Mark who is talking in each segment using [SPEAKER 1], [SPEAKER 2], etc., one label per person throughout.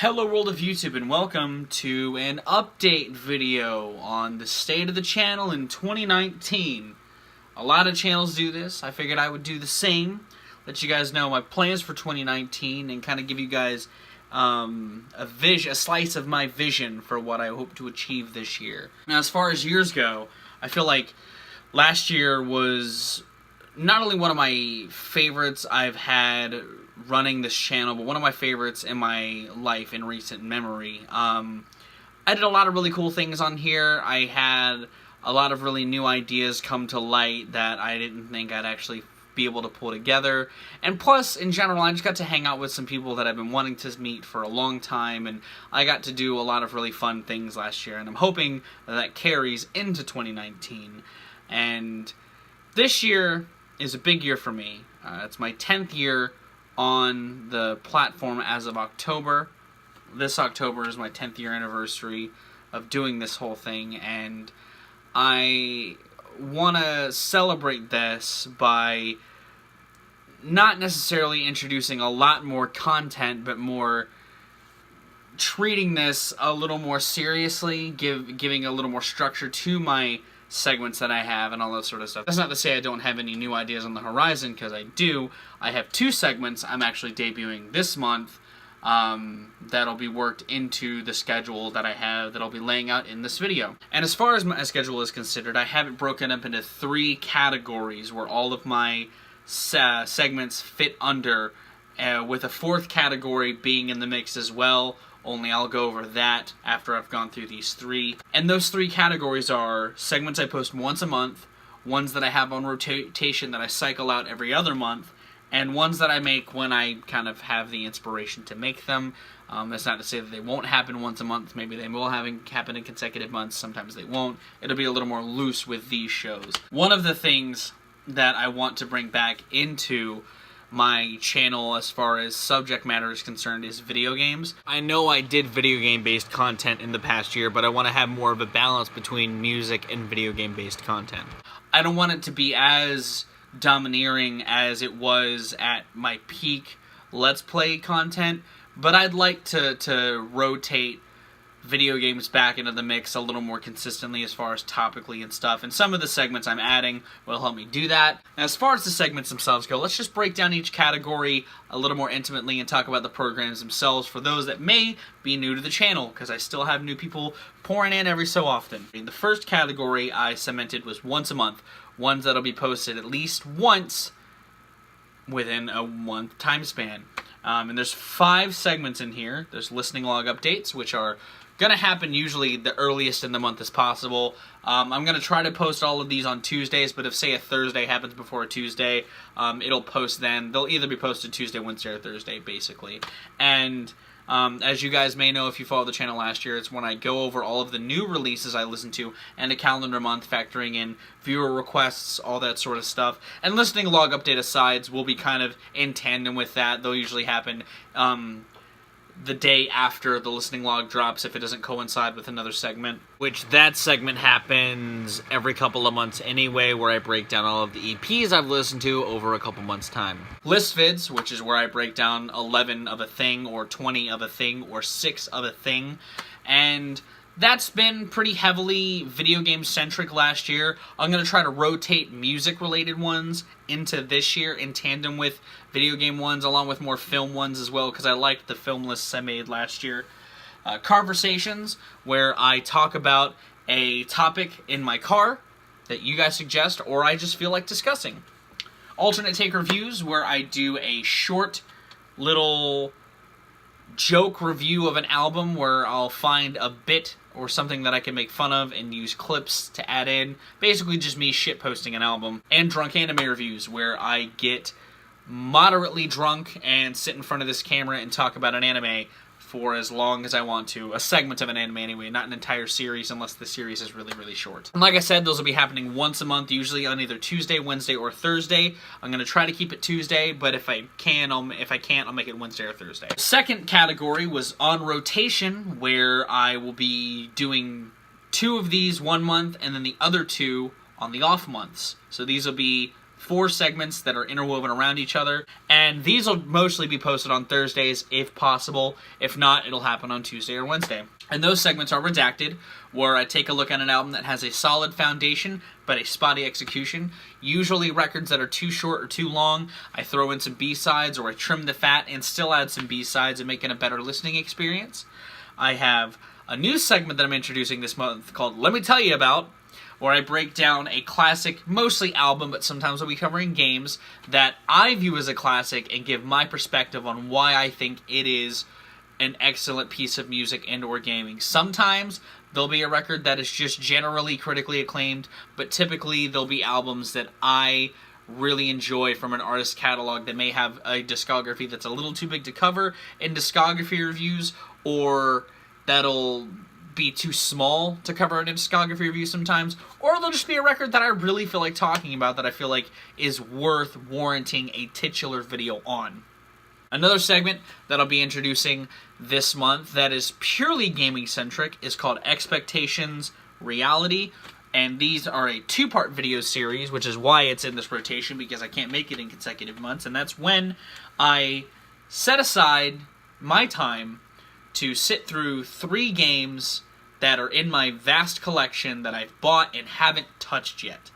[SPEAKER 1] Hello world of YouTube and welcome to an update video on the state of the channel in 2019. A lot of channels do this. I figured I would do the same. Let you guys know my plans for 2019 and kind of give you guys a slice of my vision for what I hope to achieve this year. Now as far as years go, I feel like last year was not only one of my favorites I've had running this channel, but one of my favorites in my life in recent memory. I did a lot of really cool things on here. I had a lot of really new ideas come to light that I didn't think I'd actually be able to pull together. And plus, in general, I just got to hang out with some people that I've been wanting to meet for a long time, and I got to do a lot of really fun things last year, and I'm hoping that carries into 2019. And this year is a big year for me. It's my 10th year on the platform as of October. This October is my 10th year anniversary of doing this whole thing, and I want to celebrate this by not necessarily introducing a lot more content, but more treating this a little more seriously, giving a little more structure to my segments that I have and all that sort of stuff. That's not to say I don't have any new ideas on the horizon, because I do. I have 2 segments I'm actually debuting this month that'll be worked into the schedule that I have that I'll be laying out in this video. And as far as my schedule is considered, I have it broken up into 3 categories where all of my segments fit under, with a 4th category being in the mix as well. Only I'll go over that after I've gone through these 3. And those 3 categories are segments I post once a month, ones that I have on rotation that I cycle out every other month, and ones that I make when I kind of have the inspiration to make them. That's not to say that they won't happen once a month. Maybe they will happen in consecutive months. Sometimes they won't. It'll be a little more loose with these shows. One of the things that I want to bring back into my channel as far as subject matter is concerned is video games. I know I did video game based content in the past year, but I want to have more of a balance between music and video game based content. I don't want it to be as domineering as it was at my peak Let's Play content, but I'd like to rotate video games back into the mix a little more consistently as far as topically and stuff, and some of the segments I'm adding will help me do that. Now, as far as the segments themselves go, let's just break down each category a little more intimately and talk about the programs themselves for those that may be new to the channel, because I still have new people pouring in every so often. The first category I cemented was once a month, ones that'll be posted at least once within a month time span. And there's 5 segments in here. There's listening log updates, which are gonna happen usually the earliest in the month as possible. I'm gonna try to post all of these on Tuesdays, but if say a Thursday happens before a Tuesday, it'll post then. They'll either be posted Tuesday, Wednesday, or Thursday, basically. And as you guys may know if you followed the channel last year, it's when I go over all of the new releases I listen to and a calendar month, factoring in viewer requests, all that sort of stuff. And listening log update asides will be kind of in tandem with that. They'll usually happen the day after the listening log drops if it doesn't coincide with another segment. Which that segment happens every couple of months anyway, where I break down all of the EPs I've listened to over a couple months' time. List vids, which is where I break down 11 of a thing, or 20 of a thing, or 6 of a thing. And that's been pretty heavily video game centric last year. I'm going to try to rotate music related ones into this year in tandem with video game ones, along with more film ones as well, because I liked the film lists I made last year. Carversations, where I talk about a topic in my car that you guys suggest or I just feel like discussing. Alternate take reviews, where I do a short little joke review of an album where I'll find a bit or something that I can make fun of and use clips to add in. Basically just me shitposting an album. And drunk anime reviews, where I get moderately drunk and sit in front of this camera and talk about an anime for as long as I want to. A segment of an anime anyway, not an entire series unless the series is really, really short. And like I said, those will be happening once a month, usually on either Tuesday, Wednesday, or Thursday. I'm going to try to keep it Tuesday, but if I can't, I'll make it Wednesday or Thursday. The second category was on rotation, where I will be doing 2 of these one month and then the other 2 on the off months. So these will be 4 segments that are interwoven around each other, and these will mostly be posted on Thursdays if possible. If not, it'll happen on Tuesday or Wednesday. And those segments are Redacted, where I take a look at an album that has a solid foundation but a spotty execution, usually records that are too short or too long. I throw in some B-sides, or I trim the fat and still add some B-sides and make it a better listening experience. I have a new segment that I'm introducing this month called Let Me Tell You About, where I break down a classic, mostly album, but sometimes I'll be covering games that I view as a classic and give my perspective on why I think it is an excellent piece of music and or gaming. Sometimes there'll be a record that is just generally critically acclaimed, but typically there'll be albums that I really enjoy from an artist's catalog that may have a discography that's a little too big to cover in Discography Reviews, or that'll be too small to cover in a discography review sometimes, or there'll just be a record that I really feel like talking about that I feel like is worth warranting a titular video on. Another segment that I'll be introducing this month that is purely gaming-centric is called Expectations Reality, and these are a 2-part video series, which is why it's in this rotation, because I can't make it in consecutive months, and that's when I set aside my time to sit through 3 games that are in my vast collection that I've bought and haven't touched yet.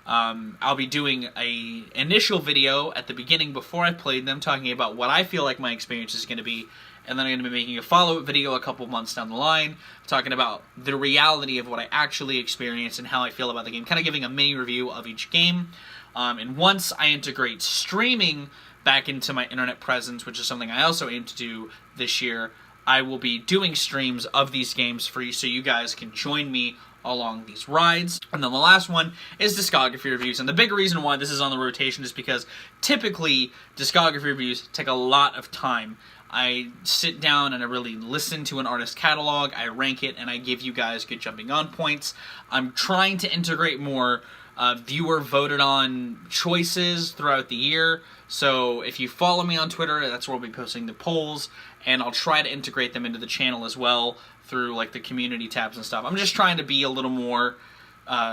[SPEAKER 1] I'll be doing a initial video at the beginning before I played them, talking about what I feel like my experience is going to be, and then I'm going to be making a follow-up video a couple months down the line, talking about the reality of what I actually experienced and how I feel about the game, kind of giving a mini review of each game. And once I integrate streaming back into my internet presence, which is something I also aim to do this year, I will be doing streams of these games free so you guys can join me along these rides. And then the last one is Discography Reviews. And the big reason why this is on the rotation is because typically Discography Reviews take a lot of time. I sit down and I really listen to an artist's catalog, I rank it, and I give you guys good jumping on points. I'm trying to integrate more viewer voted on choices throughout the year. So if you follow me on Twitter, that's where we'll be posting the polls, and I'll try to integrate them into the channel as well through like the community tabs and stuff. I'm just trying to be a little more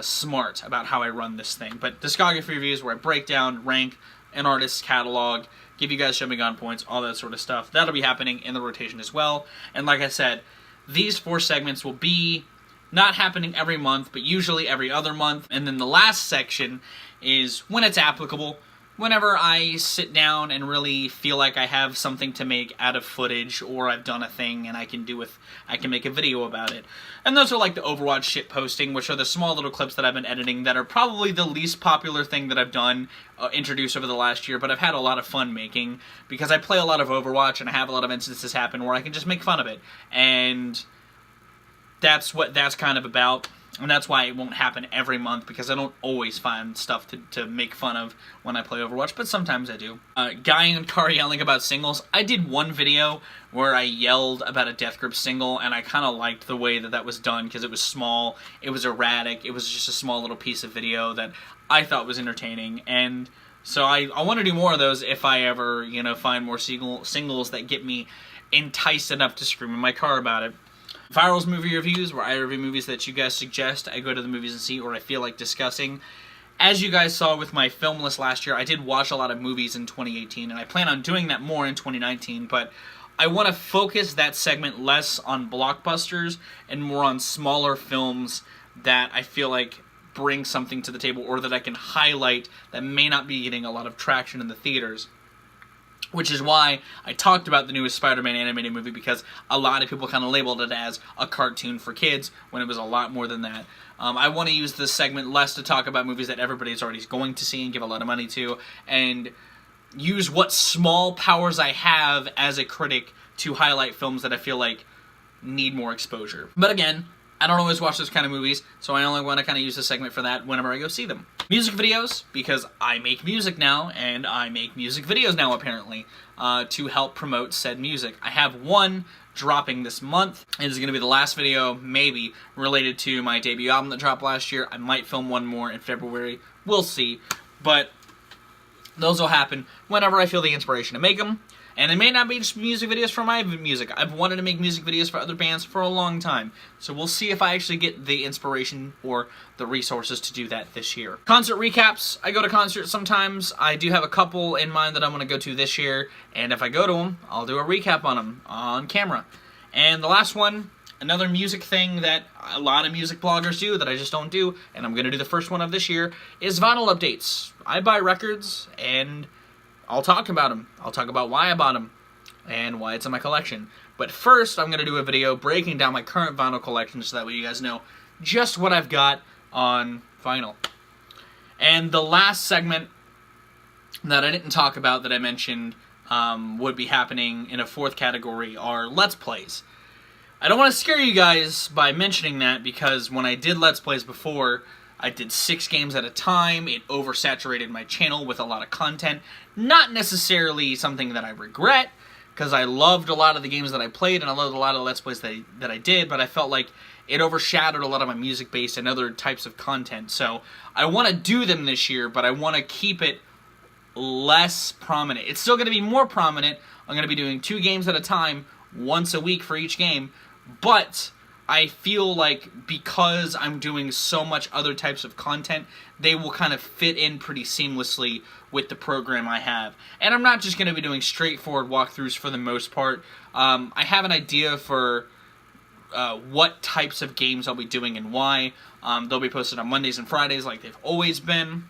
[SPEAKER 1] smart about how I run this thing. But Discography Reviews, where I break down, rank an artist's catalog, give you guys jumping on points, all that sort of stuff. That'll be happening in the rotation as well. And like I said, these 4 segments will be not happening every month, but usually every other month. And then the last section is when it's applicable. Whenever I sit down and really feel like I have something to make out of footage, or I've done a thing and I can make a video about it. And those are like the Overwatch Shitposting, which are the small little clips that I've been editing that are probably the least popular thing that I've done, introduced over the last year, but I've had a lot of fun making, because I play a lot of Overwatch and I have a lot of instances happen where I can just make fun of it. And that's what that's kind of about. And that's why it won't happen every month, because I don't always find stuff to make fun of when I play Overwatch, but sometimes I do. Guy and car yelling about singles. I did one video where I yelled about a Death Grip single, and I kind of liked the way that was done, because it was small, it was erratic, it was just a small little piece of video that I thought was entertaining. And so I want to do more of those if I ever, find more singles that get me enticed enough to scream in my car about it. Viral's Movie Reviews, where I review movies that you guys suggest I go to the movies and see, or I feel like discussing. As you guys saw with my film list last year, I did watch a lot of movies in 2018, and I plan on doing that more in 2019, but I want to focus that segment less on blockbusters and more on smaller films that I feel like bring something to the table, or that I can highlight that may not be getting a lot of traction in the theaters. Which is why I talked about the newest Spider-Man animated movie, because a lot of people kind of labeled it as a cartoon for kids, when it was a lot more than that. I want to use this segment less to talk about movies that everybody's already going to see and give a lot of money to, and use what small powers I have as a critic to highlight films that I feel like need more exposure. But again, I don't always watch those kind of movies, so I only want to kind of use this segment for that whenever I go see them. Music videos, because I make music now, and I make music videos now, apparently, to help promote said music. I have one dropping this month. It is going to be the last video, maybe, related to my debut album that dropped last year. I might film one more in February. We'll see. But those will happen whenever I feel the inspiration to make them. And it may not be just music videos for my music. I've wanted to make music videos for other bands for a long time. So we'll see if I actually get the inspiration or the resources to do that this year. Concert recaps. I go to concerts sometimes. I do have a couple in mind that I'm going to go to this year. And if I go to them, I'll do a recap on them on camera. And the last one, another music thing that a lot of music bloggers do that I just don't do, and I'm going to do the first one of this year, is vinyl updates. I buy records, and I'll talk about them. I'll talk about why I bought them and why it's in my collection. But first, I'm going to do a video breaking down my current vinyl collection so that way you guys know just what I've got on vinyl. And the last segment that I didn't talk about that I mentioned would be happening in a fourth category are Let's Plays. I don't want to scare you guys by mentioning that because when I did Let's Plays before, I did 6 games at a time. It oversaturated my channel with a lot of content. Not necessarily something that I regret, because I loved a lot of the games that I played and I loved a lot of Let's Plays that I did, but I felt like it overshadowed a lot of my music-based and other types of content. So I want to do them this year, but I want to keep it less prominent. It's still going to be more prominent. I'm going to be doing 2 games at a time, once a week for each game, but I feel like because I'm doing so much other types of content, they will kind of fit in pretty seamlessly with the program I have. And I'm not just going to be doing straightforward walkthroughs for the most part. I have an idea for what types of games I'll be doing and why. They'll be posted on Mondays and Fridays like they've always been.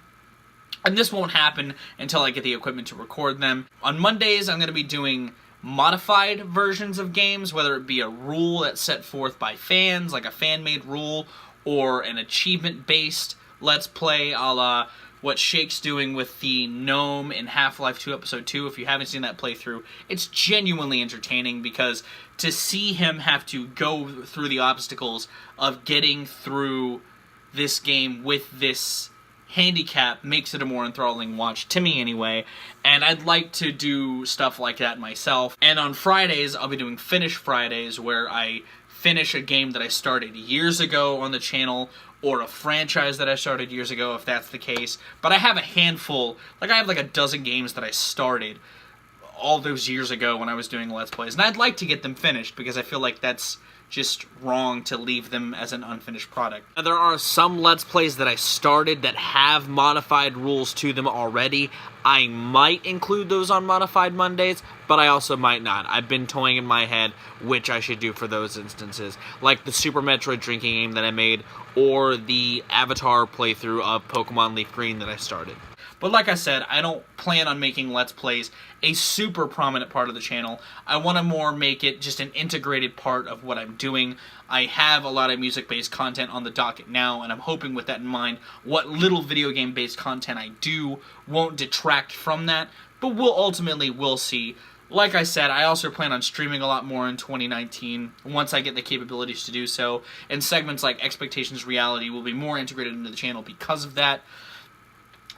[SPEAKER 1] And this won't happen until I get the equipment to record them. On Mondays, I'm going to be doing modified versions of games, whether it be a rule that's set forth by fans, like a fan-made rule, or an achievement-based Let's Play, a la what Shake's doing with the Gnome in Half-Life 2 Episode 2. If you haven't seen that playthrough, it's genuinely entertaining because to see him have to go through the obstacles of getting through this game with this handicap makes it a more enthralling watch, to me anyway, and I'd like to do stuff like that myself. And on Fridays, I'll be doing Finish Fridays, where I finish a game that I started years ago on the channel, or a franchise that I started years ago, if that's the case. But I have a handful, I have like a dozen games that I started all those years ago when I was doing Let's Plays, and I'd like to get them finished, because I feel like that's just wrong to leave them as an unfinished product. Now, there are some Let's Plays that I started that have modified rules to them already. I might include those on Modified Mondays, but I also might not. I've been toying in my head which I should do for those instances, like the Super Metroid drinking game that I made, or the Avatar playthrough of Pokemon Leaf Green that I started. But like I said, I don't plan on making Let's Plays a super prominent part of the channel. I want to more make it just an integrated part of what I'm doing. I have a lot of music-based content on the docket now, and I'm hoping with that in mind, what little video game-based content I do won't detract from that, but we'll see. Like I said, I also plan on streaming a lot more in 2019 once I get the capabilities to do so, and segments like Expectations Reality will be more integrated into the channel because of that.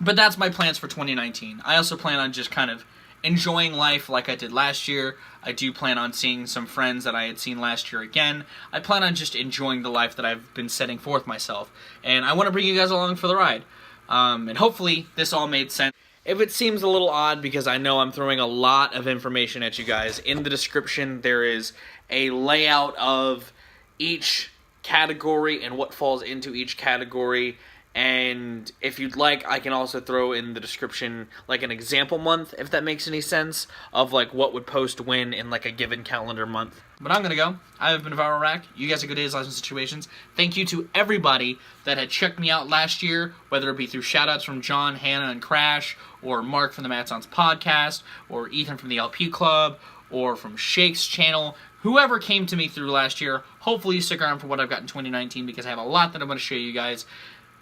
[SPEAKER 1] But that's my plans for 2019. I also plan on just kind of enjoying life like I did last year. I do plan on seeing some friends that I had seen last year again. I plan on just enjoying the life that I've been setting forth myself. And I want to bring you guys along for the ride. And hopefully this all made sense. If it seems a little odd, because I know I'm throwing a lot of information at you guys, in the description there is a layout of each category and what falls into each category. And if you'd like, I can also throw in the description like an example month, if that makes any sense, of like what would post when in like a given calendar month. But I'm gonna go. I have been Viral Rack. You guys have good days, lives, and situations. Thank you to everybody that had checked me out last year, whether it be through shoutouts from John, Hannah, and Crash, or Mark from the Matt Sounds podcast, or Ethan from the LP Club, or from Shake's channel. Whoever came to me through last year, hopefully you stick around for what I've got in 2019, because I have a lot that I'm going to show you guys.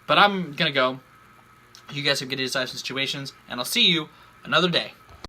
[SPEAKER 1] But I'm going to go. You guys have good days, lives, and situations, and I'll see you another day.